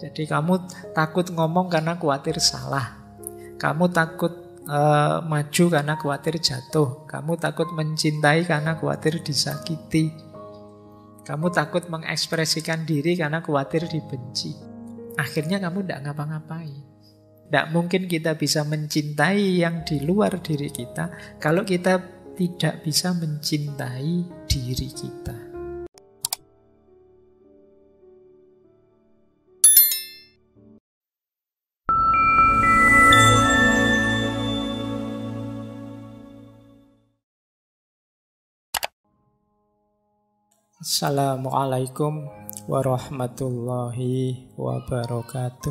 Jadi kamu takut ngomong karena khawatir salah. Kamu takut maju karena khawatir jatuh. Kamu takut mencintai karena khawatir disakiti. Kamu takut mengekspresikan diri karena khawatir dibenci. Akhirnya kamu tidak ngapa-ngapain. Tidak mungkin kita bisa mencintai yang di luar diri kita kalau kita tidak bisa mencintai diri kita. Assalamualaikum warahmatullahi wabarakatuh.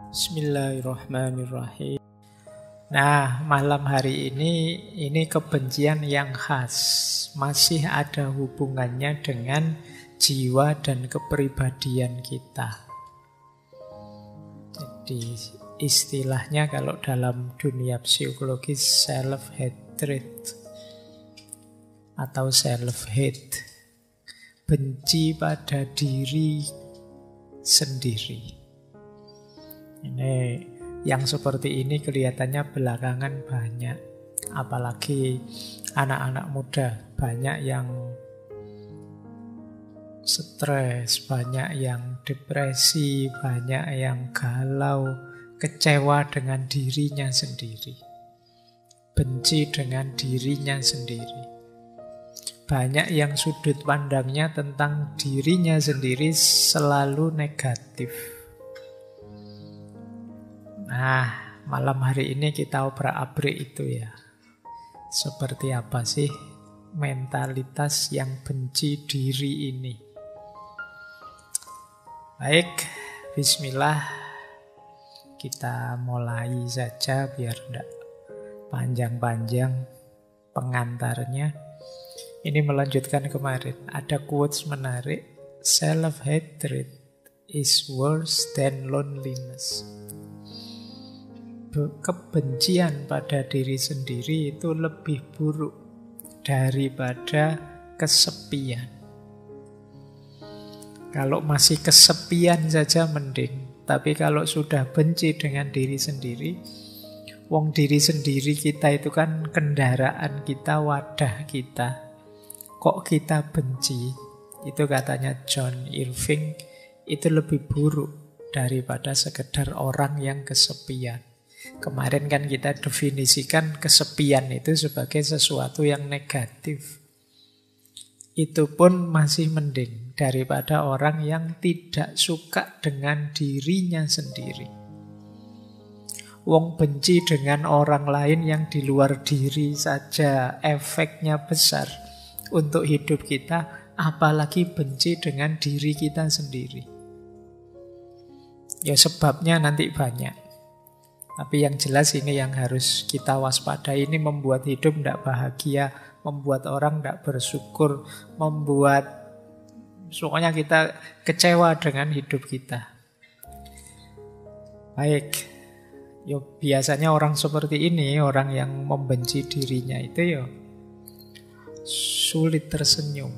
Bismillahirrahmanirrahim. Nah, malam hari ini kebencian yang khas. Masih ada hubungannya dengan jiwa dan kepribadian kita. Jadi istilahnya kalau dalam dunia psikologis self-hatred atau self-hate. Benci pada diri sendiri. Ini yang seperti ini kelihatannya belakangan banyak. Apalagi anak-anak muda. Banyak yang stres, banyak yang depresi, banyak yang galau, kecewa dengan dirinya sendiri. Benci dengan dirinya sendiri. Banyak yang sudut pandangnya tentang dirinya sendiri selalu negatif. Nah, malam hari ini kita obrak-abrik itu ya. Seperti apa sih mentalitas yang benci diri ini? Baik, bismillah. Kita mulai saja biar tidak panjang-panjang pengantarnya. Ini melanjutkan kemarin. Ada quotes menarik. Self-hatred is worse than loneliness. Kebencian pada diri sendiri itu lebih buruk daripada kesepian. Kalau masih kesepian saja mending. Tapi kalau sudah benci dengan diri sendiri, wong diri sendiri kita itu kan kendaraan kita, wadah kita. Kok kita benci? Itu katanya John Irving, itu lebih buruk daripada sekedar orang yang kesepian. Kemarin kan kita definisikan kesepian itu sebagai sesuatu yang negatif. Itu pun masih mending daripada orang yang tidak suka dengan dirinya sendiri. Wong benci dengan orang lain yang di luar diri saja efeknya besar untuk hidup kita, apalagi benci dengan diri kita sendiri. Ya sebabnya nanti banyak. Tapi yang jelas ini yang harus kita waspadai. Ini membuat hidup tidak bahagia, membuat orang tidak bersyukur, membuat pokoknya kita kecewa dengan hidup kita. Baik, yo biasanya orang seperti ini, orang yang membenci dirinya itu yo sulit tersenyum,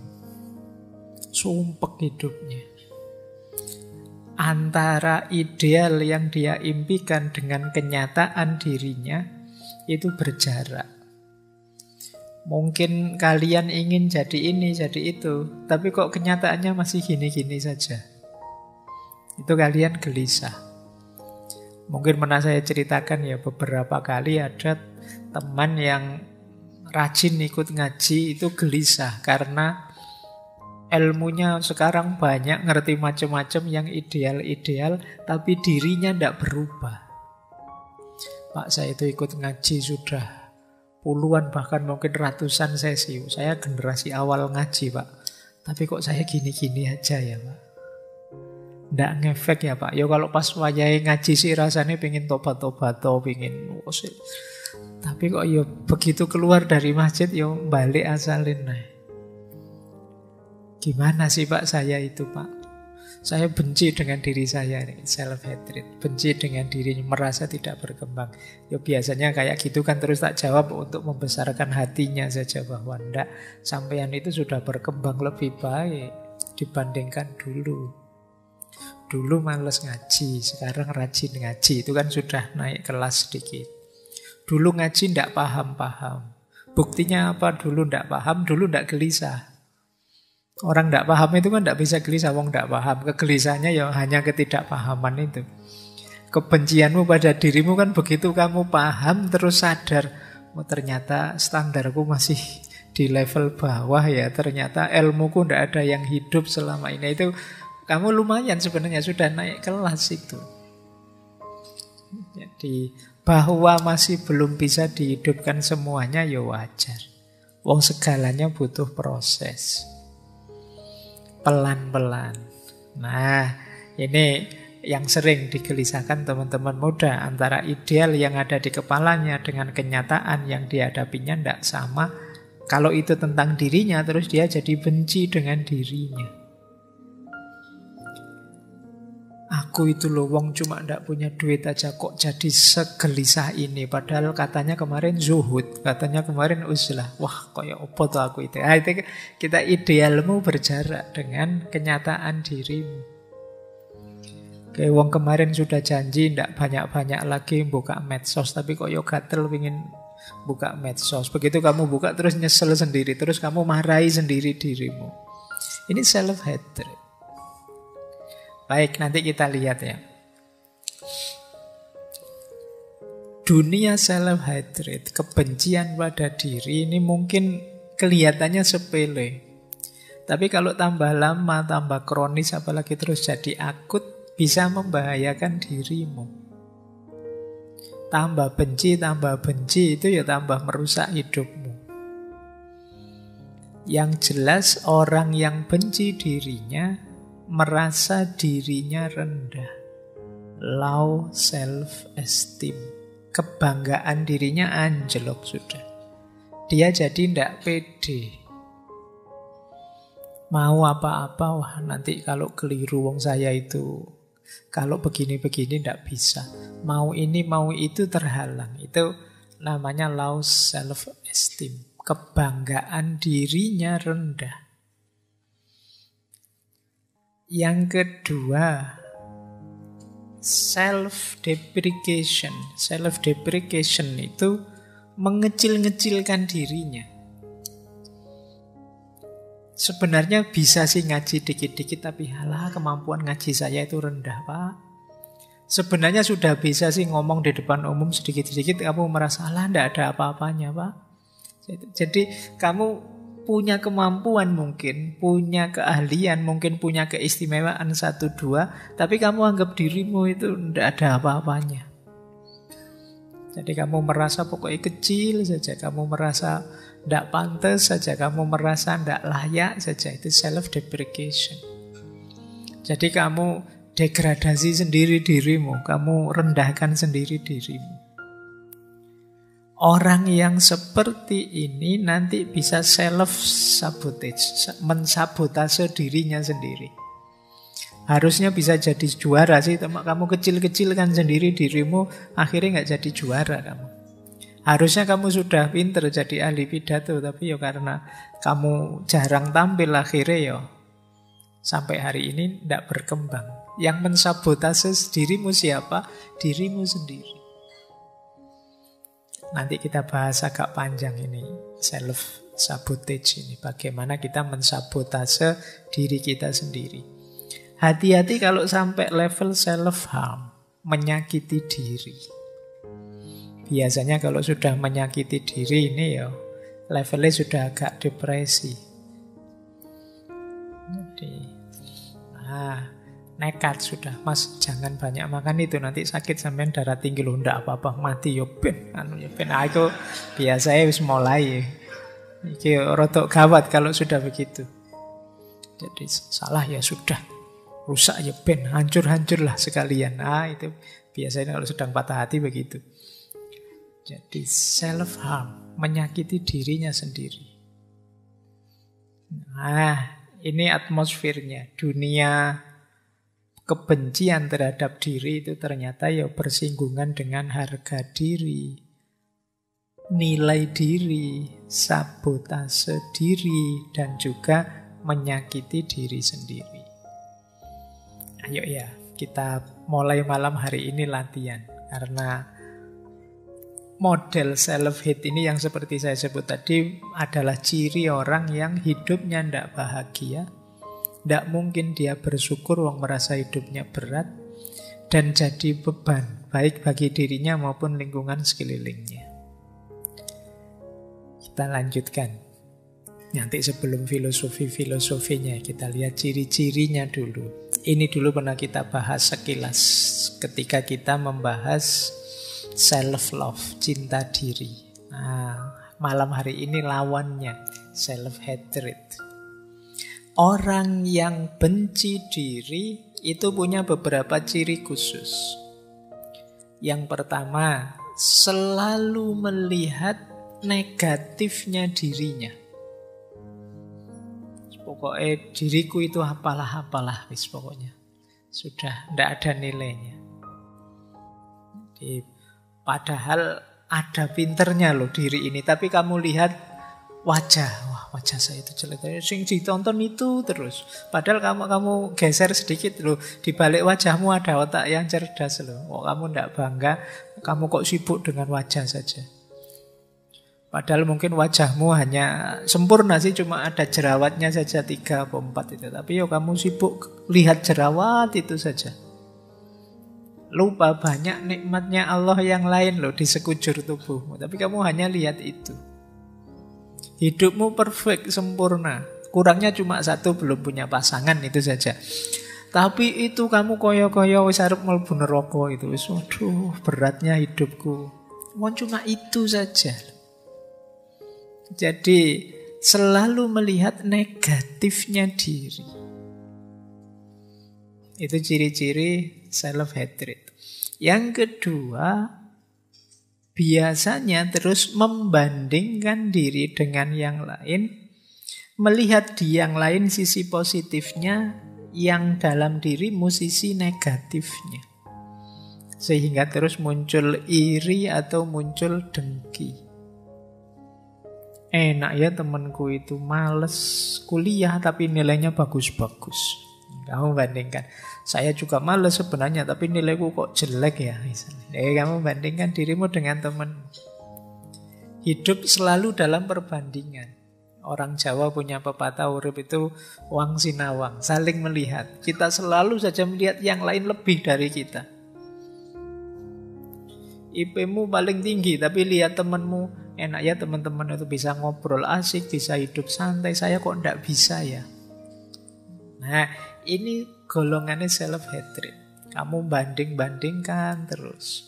sumpek hidupnya. Antara ideal yang dia impikan dengan kenyataan dirinya itu berjarak. Mungkin kalian ingin jadi ini, jadi itu, tapi kok kenyataannya masih gini-gini saja. Itu kalian gelisah. Mungkin pernah saya ceritakan ya, beberapa kali ada teman yang rajin ikut ngaji itu gelisah karena ilmunya sekarang banyak, ngerti macam-macam yang ideal-ideal, tapi dirinya tidak berubah. Pak, saya itu ikut ngaji sudah puluhan bahkan mungkin ratusan sesi. Saya generasi awal ngaji, Pak. Tapi kok saya gini-gini aja ya, Pak. Tidak ngefek ya, Pak. Ya kalau pas wayai ngaji sih rasanya pengen tobat-tobat, pengen sih. Tapi kok ya begitu keluar dari masjid ya balik asalin nah. Gimana sih Pak saya itu Pak? Saya benci dengan diri saya, self-hatred. Benci dengan dirinya, merasa tidak berkembang. Ya biasanya kayak gitu kan, terus tak jawab untuk membesarkan hatinya saja bahwa enggak, sampean itu sudah berkembang lebih baik dibandingkan dulu. Dulu males ngaji, sekarang rajin ngaji. Itu kan sudah naik kelas sedikit. Dulu ngaji ndak paham-paham. Buktinya apa? Dulu ndak paham, dulu ndak gelisah. Orang ndak paham itu kan ndak bisa gelisah, wong ndak paham. Kegelisahannya ya hanya ketidakpahaman itu. Kebencianmu pada dirimu kan begitu kamu paham terus sadar, oh ternyata standarku masih di level bawah ya, ternyata ilmuku ndak ada yang hidup selama ini. Itu kamu lumayan sebenarnya sudah naik kelas itu. Jadi bahwa masih belum bisa dihidupkan semuanya ya wajar. Wong segalanya butuh proses. Pelan-pelan. Nah, ini yang sering digelisahkan teman-teman muda. Antara ideal yang ada di kepalanya dengan kenyataan yang dihadapinya tidak sama. Kalau itu tentang dirinya, terus dia jadi benci dengan dirinya. Aku itu loh, wong cuma ndak punya duit aja kok jadi segelisah ini. Padahal katanya kemarin zuhud, katanya kemarin uzlah. Wah, kaya opo tuh aku itu. Itu kita idealmu berjarak dengan kenyataan dirimu. Kayak wong kemarin sudah janji ndak banyak-banyak lagi buka medsos, tapi kok yo gatel pengen buka medsos. Begitu kamu buka terus nyesel sendiri, terus kamu marahi sendiri dirimu. Ini self-hatred. Baik, nanti kita lihat ya. Dunia self-hatred, kebencian pada diri ini mungkin kelihatannya sepele. Tapi kalau tambah lama, tambah kronis, apalagi terus jadi akut, bisa membahayakan dirimu. Tambah benci itu ya tambah merusak hidupmu. Yang jelas orang yang benci dirinya merasa dirinya rendah. Low self-esteem. Kebanggaan dirinya anjlok sudah. Dia jadi tidak pede. Mau apa-apa, wah nanti kalau keliru wong saya itu, kalau begini-begini tidak bisa. Mau ini, mau itu terhalang. Itu namanya low self-esteem. Kebanggaan dirinya rendah. Yang kedua, self-deprecation. Self-deprecation itu mengecil-ngecilkan dirinya. Sebenarnya bisa sih ngaji dikit-dikit, tapi halah kemampuan ngaji saya itu rendah, Pak. Sebenarnya sudah bisa sih ngomong di depan umum sedikit-sedikit, kamu merasa halah tidak ada apa-apanya, Pak. Jadi kamu punya kemampuan mungkin, punya keahlian, mungkin punya keistimewaan 1-2, tapi kamu anggap dirimu itu tidak ada apa-apanya. Jadi kamu merasa pokoknya kecil saja, kamu merasa tidak pantas saja, kamu merasa tidak layak saja. Itu self-deprecation. Jadi kamu degradasi sendiri dirimu, kamu rendahkan sendiri dirimu. Orang yang seperti ini nanti bisa self-sabotage, mensabotase dirinya sendiri. Harusnya bisa jadi juara sih, kamu kecil-kecilkan sendiri dirimu, akhirnya nggak jadi juara kamu. Harusnya kamu sudah pinter jadi ahli pidato, tapi ya karena kamu jarang tampil, akhirnya ya sampai hari ini tidak berkembang. Yang mensabotase dirimu siapa? Dirimu sendiri. Nanti kita bahas agak panjang ini, self-sabotage ini. Bagaimana kita mensabotase diri kita sendiri. Hati-hati kalau sampai level self-harm, menyakiti diri. Biasanya kalau sudah menyakiti diri ini ya, levelnya sudah agak depresi. Jadi, nekat sudah, Mas jangan banyak makan itu nanti sakit sampean darah tinggi loh, ndak apa-apa mati yo ben aku biasanya wis mulai iki rotok gawat kalau sudah begitu. Jadi salah ya sudah, rusak ya ben hancur-hancurlah sekalian. Itu biasanya kalau sedang patah hati begitu. Jadi self harm, menyakiti dirinya sendiri. Ini atmosfernya. Dunia kebencian terhadap diri itu ternyata ya bersinggungan dengan harga diri, nilai diri, sabotase diri, dan juga menyakiti diri sendiri. Ayo ya, kita mulai malam hari ini latihan. Karena model self-hate ini yang seperti saya sebut tadi adalah ciri orang yang hidupnya tidak bahagia. Tidak mungkin dia bersyukur, wong merasa hidupnya berat. Dan jadi beban, baik bagi dirinya maupun lingkungan sekelilingnya. Kita lanjutkan. Nanti sebelum filosofinya, kita lihat ciri-cirinya dulu. Ini dulu pernah kita bahas sekilas ketika kita membahas self-love, cinta diri. Nah, malam hari ini lawannya, self-hatred. Orang yang benci diri itu punya beberapa ciri khusus. Yang pertama, selalu melihat negatifnya dirinya. Pokoknya diriku itu apalah, wis pokoknya. Sudah tidak ada nilainya. Padahal ada pinternya loh diri ini, tapi kamu lihat wajah, wah wajah saya itu jelek, sing ditonton itu terus. Padahal kamu geser sedikit loh, di balik wajahmu ada otak yang cerdas loh. Oh, kamu tidak bangga, kamu kok sibuk dengan wajah saja. Padahal mungkin wajahmu hanya sempurna sih, cuma ada jerawatnya saja 3 atau 4 itu. Tapi yo kamu sibuk lihat jerawat itu saja. Lupa banyak nikmatnya Allah yang lain loh di sekujur tubuhmu. Tapi kamu hanya lihat itu. Hidupmu perfect, sempurna. Kurangnya cuma 1, belum punya pasangan, itu saja. Tapi itu kamu koyo-koyo wis arep mlebu neraka itu. Waduh, beratnya hidupku. Cuma itu saja. Jadi selalu melihat negatifnya diri. Itu ciri-ciri self-hatred. Yang kedua, biasanya terus membandingkan diri dengan yang lain, melihat di yang lain sisi positifnya, yang dalam dirimu sisi negatifnya. Sehingga terus muncul iri atau muncul dengki. Enak ya temanku itu males kuliah tapi nilainya bagus-bagus. Kamu bandingkan, saya juga males sebenarnya tapi nilaiku kok jelek ya misalnya. Kamu bandingkan dirimu dengan teman. Hidup selalu dalam perbandingan. Orang Jawa punya pepatah urip itu wang sinawang, saling melihat. Kita selalu saja melihat yang lain lebih dari kita. IP-mu paling tinggi tapi lihat temanmu, enak ya teman-teman itu bisa ngobrol asik, bisa hidup santai, saya kok enggak bisa ya. Nah, ini golongannya self-hatred. Kamu banding-bandingkan terus.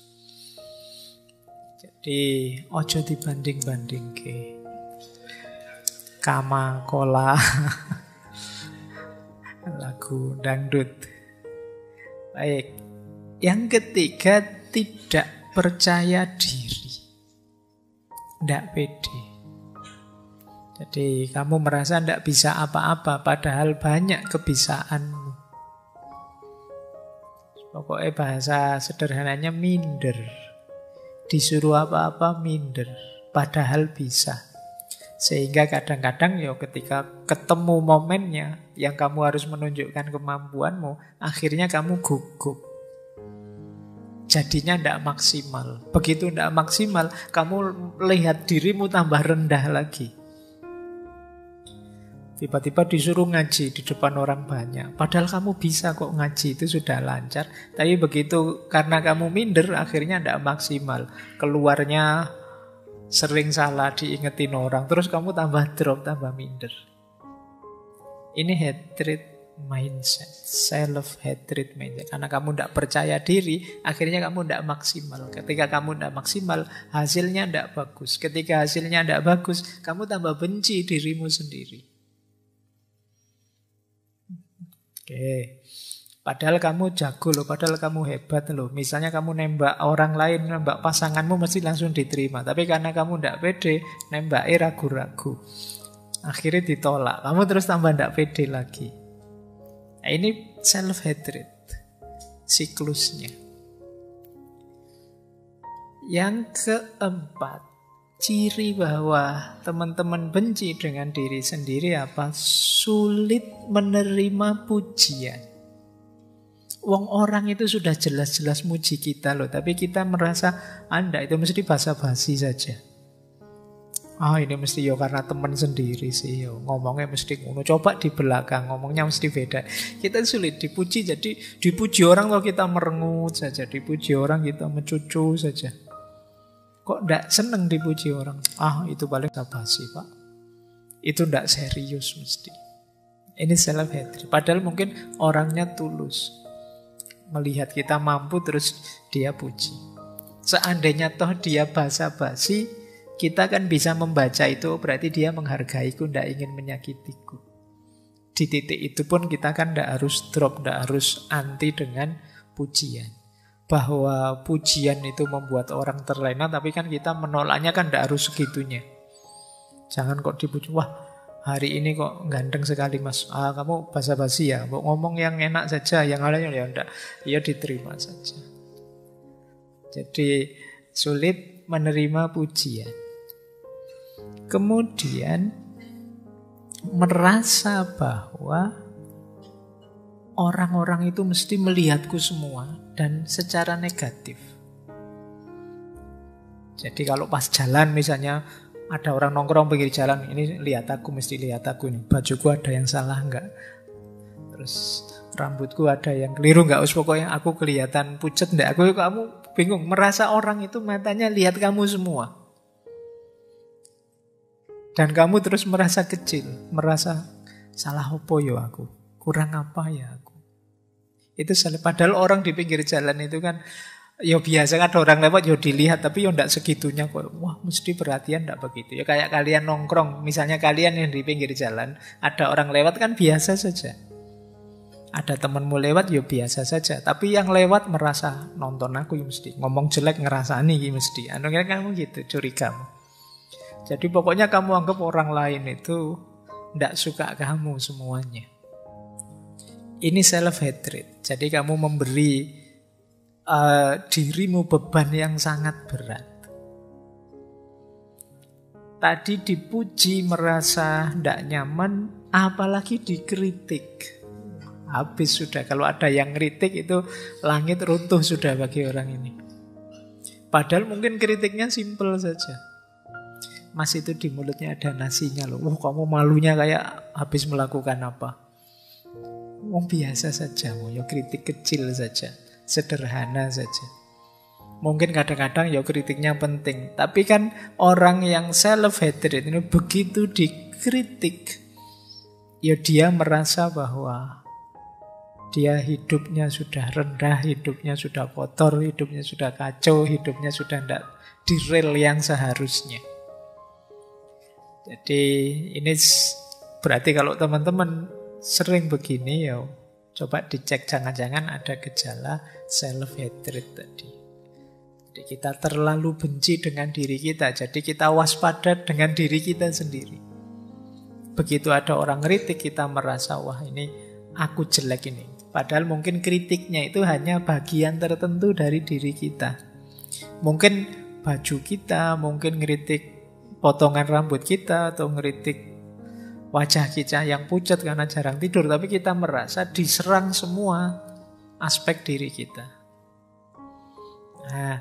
Jadi, ojo dibanding-banding ke. Kama kola. Lagu dangdut. Baik. Yang ketiga, tidak percaya diri. Tidak pede. Jadi kamu merasa tidak bisa apa-apa, padahal banyak kebisaanmu. Pokoknya bahasa sederhananya minder. Disuruh apa-apa minder, padahal bisa. Sehingga kadang-kadang ya ketika ketemu momennya yang kamu harus menunjukkan kemampuanmu, akhirnya kamu gugup. Jadinya tidak maksimal. Begitu tidak maksimal, kamu lihat dirimu tambah rendah lagi. Tiba-tiba disuruh ngaji di depan orang banyak. Padahal kamu bisa kok ngaji, itu sudah lancar. Tapi begitu karena kamu minder, akhirnya tidak maksimal. Keluarnya sering salah diingetin orang. Terus kamu tambah drop, tambah minder. Ini hatred mindset, self-hatred mindset. Karena kamu tidak percaya diri, akhirnya kamu tidak maksimal. Ketika kamu tidak maksimal, hasilnya tidak bagus. Ketika hasilnya tidak bagus, kamu tambah benci dirimu sendiri. Oke. Padahal kamu jago loh, padahal kamu hebat loh. Misalnya kamu nembak orang lain, nembak pasanganmu mesti langsung diterima. Tapi karena kamu tidak pede, nembaknya ragu-ragu. Akhirnya ditolak. Kamu terus tambah tidak pede lagi. Nah, ini self-hatred. Siklusnya. Yang keempat, ciri bahwa teman-teman benci dengan diri sendiri apa? Sulit menerima pujian. Wong orang itu sudah jelas-jelas muji kita loh, tapi kita merasa Anda itu mesti basa-basi saja. Ini mesti ya karena teman sendiri sih, ya ngomongnya mesti ngono. Coba di belakang ngomongnya mesti beda. Kita sulit dipuji, jadi dipuji orang kalau kita merengut saja, dipuji orang kita mencucu saja. Kok ndak seneng dipuji orang? Itu paling basa-basi Pak. Itu ndak serius mesti. Ini self-hatred. Padahal mungkin orangnya tulus. Melihat kita mampu terus dia puji. Seandainya toh dia basa-basi, kita kan bisa membaca itu berarti dia menghargaiku, tidak ingin menyakitiku. Di titik itu pun kita kan tidak harus drop, tidak harus anti dengan pujian. Bahwa pujian itu membuat orang terlena, tapi kan kita menolaknya kan tidak harus segitunya. Jangan kok dipuji, wah hari ini kok ganteng sekali mas. Kamu basa-basi ya, mau ngomong yang enak saja, yang lainnya ya enggak. Ya diterima saja. Jadi sulit menerima pujian. Kemudian merasa bahwa orang-orang itu mesti melihatku semua dan secara negatif. Jadi kalau pas jalan misalnya ada orang nongkrong pinggir jalan, ini lihat aku, mesti lihat aku ini. Bajuku ada yang salah enggak? Terus rambutku ada yang keliru enggak? Pokoknya aku kelihatan pucet enggak? Kamu bingung, merasa orang itu matanya lihat kamu semua. Dan kamu terus merasa kecil, merasa salah apa ya aku, kurang apa ya aku. Itu padahal orang di pinggir jalan itu kan, ya biasa kan ada orang lewat ya dilihat, tapi ya enggak segitunya kok. Wah mesti perhatian enggak begitu. Ya kayak kalian nongkrong, misalnya kalian yang di pinggir jalan, ada orang lewat kan biasa saja. Ada temanmu lewat ya biasa saja. Tapi yang lewat merasa nonton aku ya mesti, ngomong jelek ngerasani ya mesti. Kira kamu gitu, curigamu. Jadi pokoknya kamu anggap orang lain itu tidak suka kamu semuanya. Ini self-hatred. Jadi kamu memberi dirimu beban yang sangat berat. Tadi dipuji merasa tidak nyaman, apalagi dikritik. Habis sudah, kalau ada yang kritik itu langit runtuh sudah bagi orang ini. Padahal mungkin kritiknya simpel saja. Mas itu di mulutnya ada nasinya loh. Kamu malunya kayak habis melakukan apa? Biasa saja, ya kritik kecil saja, sederhana saja. Mungkin kadang-kadang ya kritiknya penting, tapi kan orang yang self-hatred ini begitu dikritik, ya dia merasa bahwa dia hidupnya sudah rendah, hidupnya sudah kotor, hidupnya sudah kacau, hidupnya sudah tidak di rel yang seharusnya. Jadi ini berarti kalau teman-teman sering begini ya coba dicek, jangan-jangan ada gejala self-hatred tadi. Jadi kita terlalu benci dengan diri kita, jadi kita waspada dengan diri kita sendiri. Begitu ada orang kritik kita merasa wah ini aku jelek ini. Padahal mungkin kritiknya itu hanya bagian tertentu dari diri kita. Mungkin baju kita, mungkin ngeritik potongan rambut kita atau ngeritik wajah kita yang pucat karena jarang tidur, tapi kita merasa diserang semua aspek diri kita. Nah,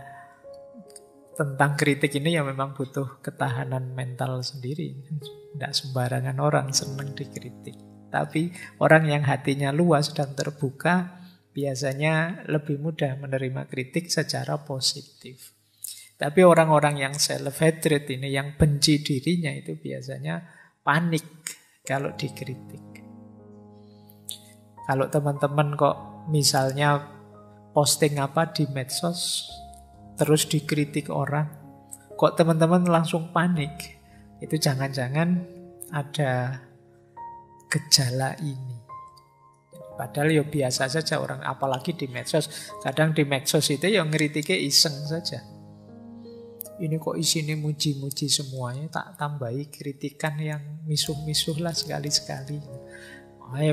tentang kritik ini ya memang butuh ketahanan mental sendiri. Tidak sembarangan orang senang dikritik. Tapi orang yang hatinya luas dan terbuka biasanya lebih mudah menerima kritik secara positif. Tapi orang-orang yang self-hatred ini, yang benci dirinya itu biasanya panik kalau dikritik. Kalau teman-teman kok misalnya posting apa di medsos, terus dikritik orang, kok teman-teman langsung panik, itu jangan-jangan ada gejala ini. Padahal ya biasa saja orang, apalagi di medsos. Kadang di medsos itu yang ngeritiknya iseng saja. Ini kok isinya muji-muji semuanya, tak tambahi kritikan yang misuh-misuh lah sekali-sekali.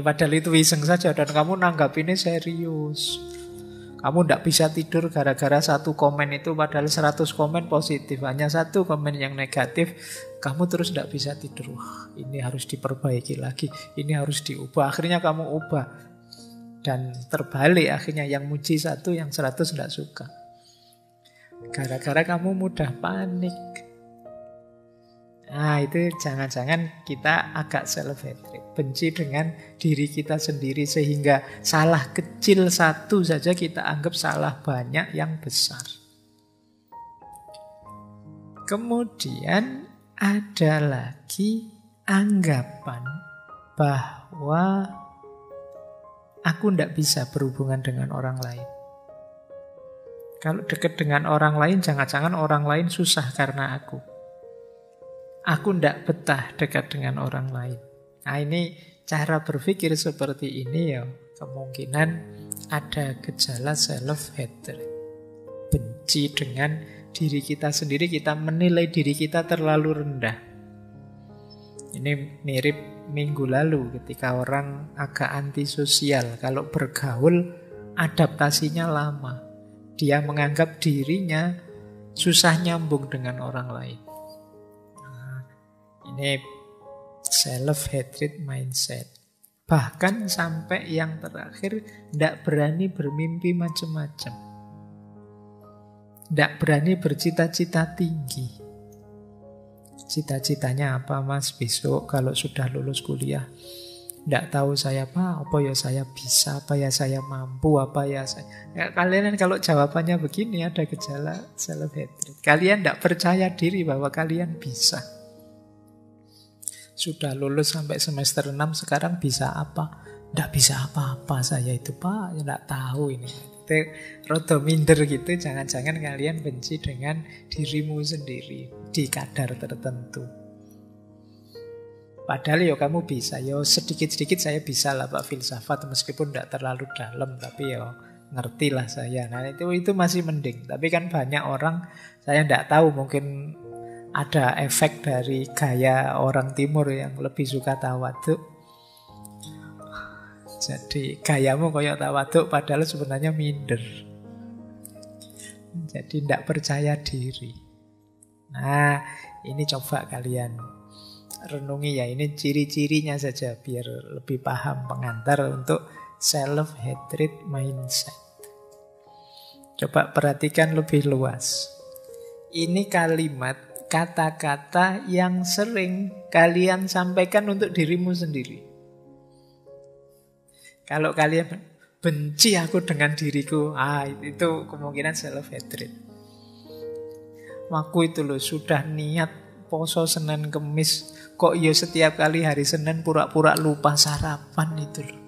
Padahal itu iseng saja dan kamu nanggapinnya serius. Kamu tidak bisa tidur gara-gara satu komen itu, padahal 100 komen positif. Hanya satu komen yang negatif, kamu terus tidak bisa tidur. Wah, ini harus diperbaiki lagi, ini harus diubah. Akhirnya kamu ubah. Dan terbalik akhirnya, yang muji satu, yang 100 tidak suka. Gara-gara kamu mudah panik. Nah itu jangan-jangan kita agak self-hatred, benci dengan diri kita sendiri, sehingga salah kecil satu saja kita anggap salah banyak yang besar. Kemudian ada lagi anggapan bahwa aku tidak bisa berhubungan dengan orang lain. Kalau dekat dengan orang lain, jangan-jangan orang lain susah karena aku. Aku tidak betah dekat dengan orang lain. Nah ini cara berpikir seperti ini ya, kemungkinan ada gejala self-hatred. Benci dengan diri kita sendiri, kita menilai diri kita terlalu rendah. Ini mirip minggu lalu ketika orang agak antisosial. Kalau bergaul, adaptasinya lama. Dia menganggap dirinya susah nyambung dengan orang lain. Nah, ini self-hatred mindset. Bahkan sampai yang terakhir, tidak berani bermimpi macam-macam. Tidak berani bercita-cita tinggi. Cita-citanya apa mas besok kalau sudah lulus kuliah? Tidak tahu saya apa ya saya bisa, apa ya saya mampu, apa ya saya... Ya, kalian kalau jawabannya begini ada gejala self-hatred. Kalian tidak percaya diri bahwa kalian bisa. Sudah lulus sampai semester 6, sekarang bisa apa? Tidak bisa apa-apa saya itu pak, tidak tahu ini. Itu rada minder gitu, jangan-jangan kalian benci dengan dirimu sendiri di kadar tertentu. Padahal ya kamu bisa, ya sedikit-sedikit saya bisa lah Pak filsafat, meskipun tidak terlalu dalam, tapi ya ngerti lah saya. Nah itu masih mending. Tapi kan banyak orang, saya tidak tahu, mungkin ada efek dari gaya orang timur yang lebih suka tawaduk. Jadi gayamu kayak tawaduk padahal sebenarnya minder. Jadi tidak percaya diri. Nah ini coba kalian renungi ya, ini ciri-cirinya saja biar lebih paham pengantar untuk self-hatred mindset. Coba perhatikan lebih luas. Ini kalimat, kata-kata yang sering kalian sampaikan untuk dirimu sendiri. Kalau kalian benci aku dengan diriku, itu kemungkinan self-hatred. Aku itu loh sudah niat poso Senin Kemis, kok ya setiap kali hari Senin pura-pura lupa sarapan itu loh.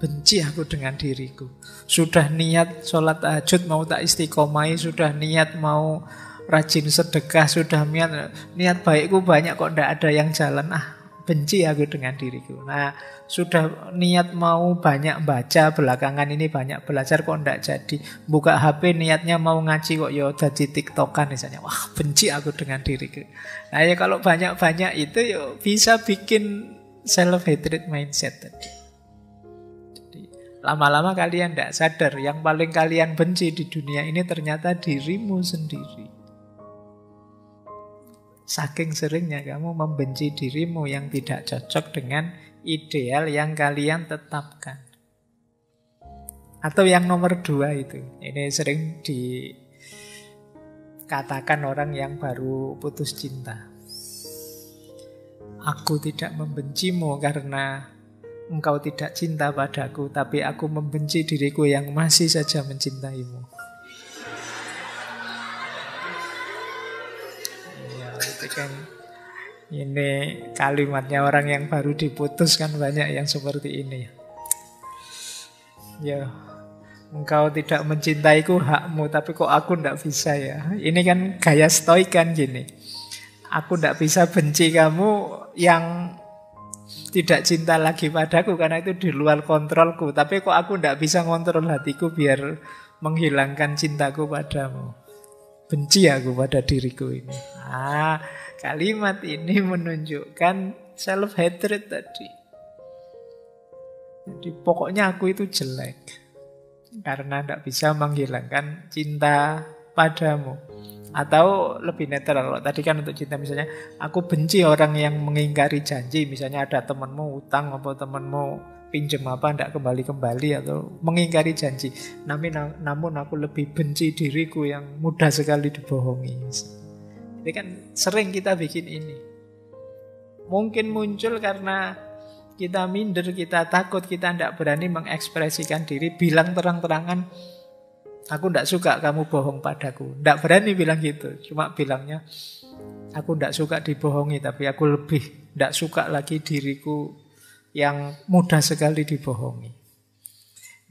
Benci aku dengan diriku. Sudah niat sholat tahajud mau tak istiqomai, sudah niat mau rajin sedekah, sudah niat baikku banyak kok tidak ada yang jalan. Benci aku dengan diriku. Nah, sudah niat mau banyak baca, belakangan ini banyak belajar kok tidak jadi. Buka HP niatnya mau ngaji kok ya jadi tiktokan misalnya. Wah, benci aku dengan diriku. Nah, ya kalau banyak-banyak itu ya bisa bikin self-hatred mindset tadi. Jadi, lama-lama kalian tidak sadar yang paling kalian benci di dunia ini ternyata dirimu sendiri. Saking seringnya kamu membenci dirimu yang tidak cocok dengan ideal yang kalian tetapkan. Atau yang nomor 2 itu. Ini sering dikatakan orang yang baru putus cinta. Aku tidak membencimu karena engkau tidak cinta padaku, tapi aku membenci diriku yang masih saja mencintaimu. Itu kan ini kalimatnya orang yang baru diputus kan banyak yang seperti ini. Ya, engkau tidak mencintaiku hakmu, tapi kok aku tidak bisa ya. Ini kan gaya stoik kan gini. Aku tidak bisa benci kamu yang tidak cinta lagi padaku karena itu di luar kontrolku. Tapi kok aku tidak bisa ngontrol hatiku biar menghilangkan cintaku padamu. Benci aku pada diriku ini. Kalimat ini menunjukkan self-hatred tadi. Jadi pokoknya aku itu jelek karena tidak bisa menghilangkan cinta padamu. Atau lebih netral, kalau tadi kan untuk cinta misalnya, aku benci orang yang mengingkari janji. Misalnya ada temanmu utang atau temanmu pinjem apa tidak kembali-kembali atau mengingkari janji. Namun aku lebih benci diriku yang mudah sekali dibohongi. Ini kan sering kita bikin ini. Mungkin muncul karena kita minder, kita takut, kita tidak berani mengekspresikan diri, bilang terang-terangan, aku tidak suka kamu bohong padaku. Tidak berani bilang gitu, cuma bilangnya, aku tidak suka dibohongi, tapi aku lebih tidak suka lagi diriku yang mudah sekali dibohongi.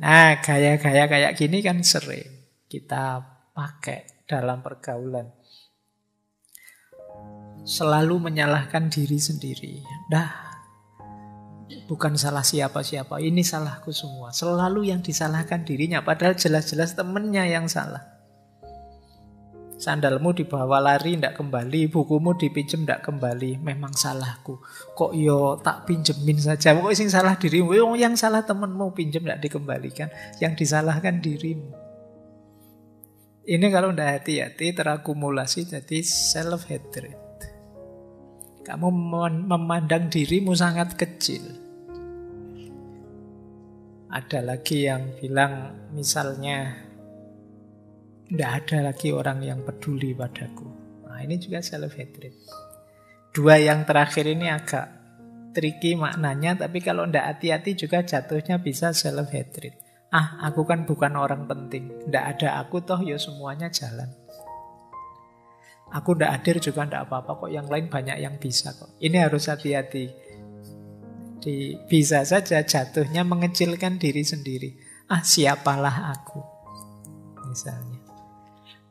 Nah, gaya-gaya kayak gini kan sering kita pakai dalam pergaulan. Selalu menyalahkan diri sendiri. Bukan salah siapa-siapa, ini salahku semua. Selalu yang disalahkan dirinya, padahal jelas-jelas temennya yang salah. Sandalmu dibawa lari tidak kembali, bukumu dipinjem tidak kembali, memang salahku. Kok yo tak pinjemin saja, kok sing salah dirimu, yang salah temenmu pinjem tidak dikembalikan, yang disalahkan dirimu. Ini kalau tidak hati-hati terakumulasi jadi self-hatred. Kamu memandang dirimu sangat kecil. Ada lagi yang bilang misalnya, tidak ada lagi orang yang peduli padaku. Nah, ini juga self-hatred. Dua yang terakhir ini agak tricky maknanya, tapi kalau tidak hati-hati juga jatuhnya bisa self-hatred. Aku kan bukan orang penting. Tidak ada aku toh ya semuanya jalan. Aku tidak hadir juga tidak apa-apa kok, yang lain banyak yang bisa kok. Ini harus hati-hati. Bisa saja jatuhnya mengecilkan diri sendiri. Siapalah aku.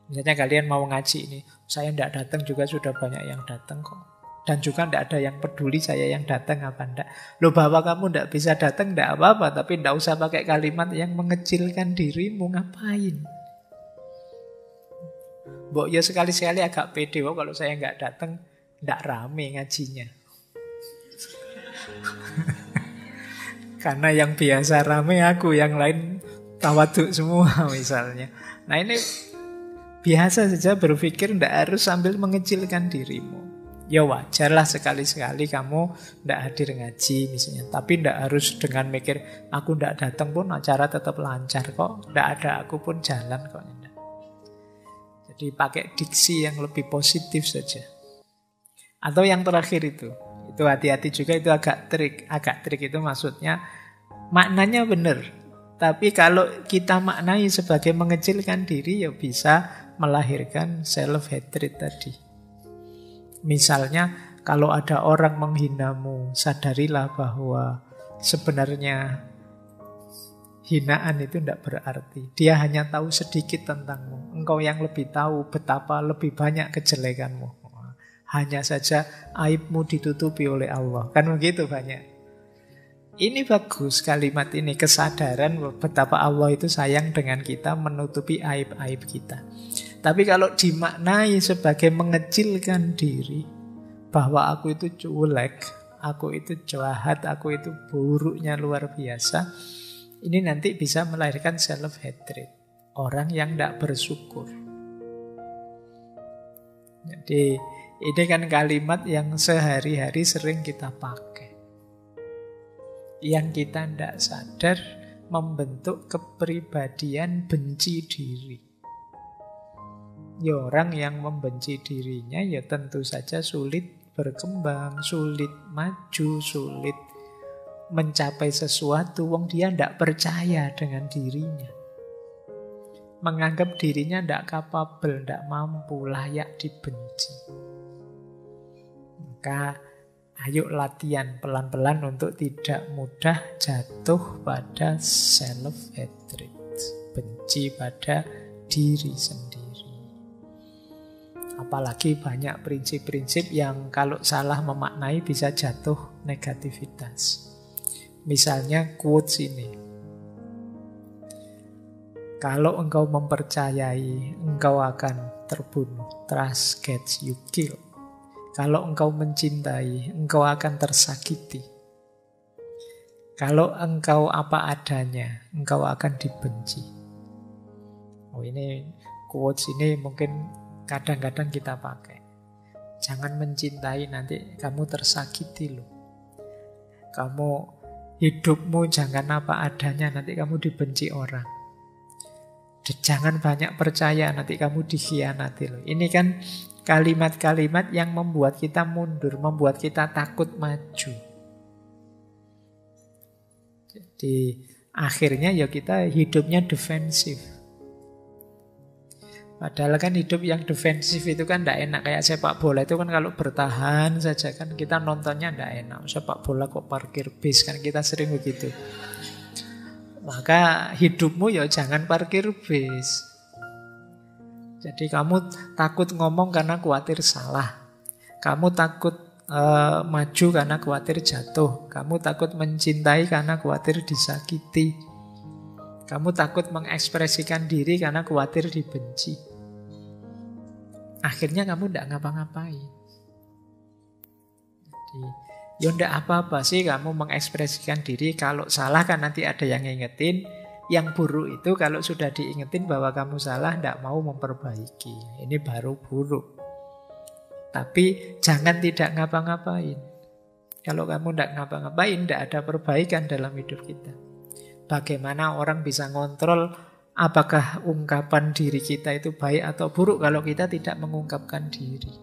Misalnya kalian mau ngaji ini, saya tidak datang juga sudah banyak yang datang kok. Dan juga tidak ada yang peduli saya yang datang apa enggak. Loh, bahwa kamu tidak bisa datang tidak apa-apa, tapi tidak usah pakai kalimat yang mengecilkan dirimu. Ngapain? Mbok ya sekali-sekali agak pede, kalau saya nggak datang tidak rame ngajinya. Karena yang biasa rame aku, yang lain tawaduk semua misalnya. Nah, ini biasa saja berpikir tidak harus sambil mengecilkan dirimu. Ya wajarlah sekali-sekali kamu tidak hadir ngaji misalnya, tapi tidak harus dengan mikir aku tidak datang pun acara tetap lancar kok, tidak ada aku pun jalan kok. Jadi pakai diksi yang lebih positif saja. Atau yang terakhir itu hati-hati juga, itu agak trik itu maksudnya maknanya benar, tapi kalau kita maknai sebagai mengecilkan diri ya bisa melahirkan self-hatred tadi. Misalnya kalau ada orang menghinamu, sadarilah bahwa sebenarnya hinaan itu tidak berarti. Dia hanya tahu sedikit tentangmu. Engkau yang lebih tahu betapa lebih banyak kejelekanmu. Hanya saja aibmu ditutupi oleh Allah. Kan begitu banyak. Ini bagus kalimat ini, kesadaran betapa Allah itu sayang dengan kita, menutupi aib-aib kita. Tapi kalau dimaknai sebagai mengecilkan diri, bahwa aku itu culek, aku itu jahat, aku itu buruknya luar biasa, ini nanti bisa melahirkan self-hatred. Orang yang tidak bersyukur. Jadi ini kan kalimat yang sehari-hari sering kita pakai. Yang kita tidak sadar membentuk kepribadian benci diri. Ya orang yang membenci dirinya ya tentu saja sulit berkembang, sulit maju, sulit mencapai sesuatu. Wong dia tidak percaya dengan dirinya. Menganggap dirinya tidak kapabel, tidak mampu, layak dibenci. Maka ayo latihan pelan-pelan untuk tidak mudah jatuh pada self-hatred. Benci pada diri sendiri. Apalagi banyak prinsip-prinsip yang kalau salah memaknai bisa jatuh negativitas. Misalnya quotes ini. Kalau engkau mempercayai, engkau akan terbunuh. Trust gets you killed. Kalau engkau mencintai, engkau akan tersakiti. Kalau engkau apa adanya, engkau akan dibenci. Ini quotes ini mungkin kadang-kadang kita pakai. Jangan mencintai, nanti kamu tersakiti loh. Kamu Hidupmu jangan apa adanya, nanti kamu dibenci orang. Jangan banyak percaya, nanti kamu dikhianati loh. Ini kan kalimat-kalimat yang membuat kita mundur, membuat kita takut maju. Jadi akhirnya ya kita hidupnya defensif. Padahal kan hidup yang defensif itu kan tidak enak. Kayak sepak bola itu kan kalau bertahan saja kan kita nontonnya tidak enak. Sepak bola kok parkir bis, kan kita sering begitu. Maka hidupmu ya jangan parkir bis. Jadi kamu takut ngomong karena khawatir salah. Kamu takut maju karena khawatir jatuh. Kamu takut mencintai karena khawatir disakiti. Kamu takut mengekspresikan diri karena khawatir dibenci. Akhirnya kamu tidak ngapa-ngapain. Jadi, ya tidak apa-apa sih kamu mengekspresikan diri. Kalau salah kan nanti ada yang ngingetin. Yang buruk itu kalau sudah diingetin bahwa kamu salah, tidak mau memperbaiki. Ini baru buruk. Tapi jangan tidak ngapa-ngapain. Kalau kamu tidak ngapa-ngapain, tidak ada perbaikan dalam hidup kita. Bagaimana orang bisa ngontrol apakah ungkapan diri kita itu baik atau buruk kalau kita tidak mengungkapkan diri.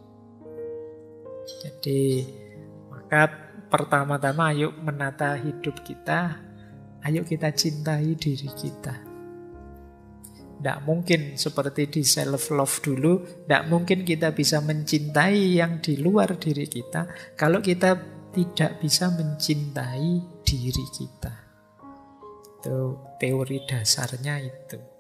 Jadi maka pertama-tama ayo menata hidup kita, ayo kita cintai diri kita. Tidak mungkin seperti di self-love dulu, tidak mungkin kita bisa mencintai yang di luar diri kita kalau kita tidak bisa mencintai diri kita. Itu teori dasarnya itu.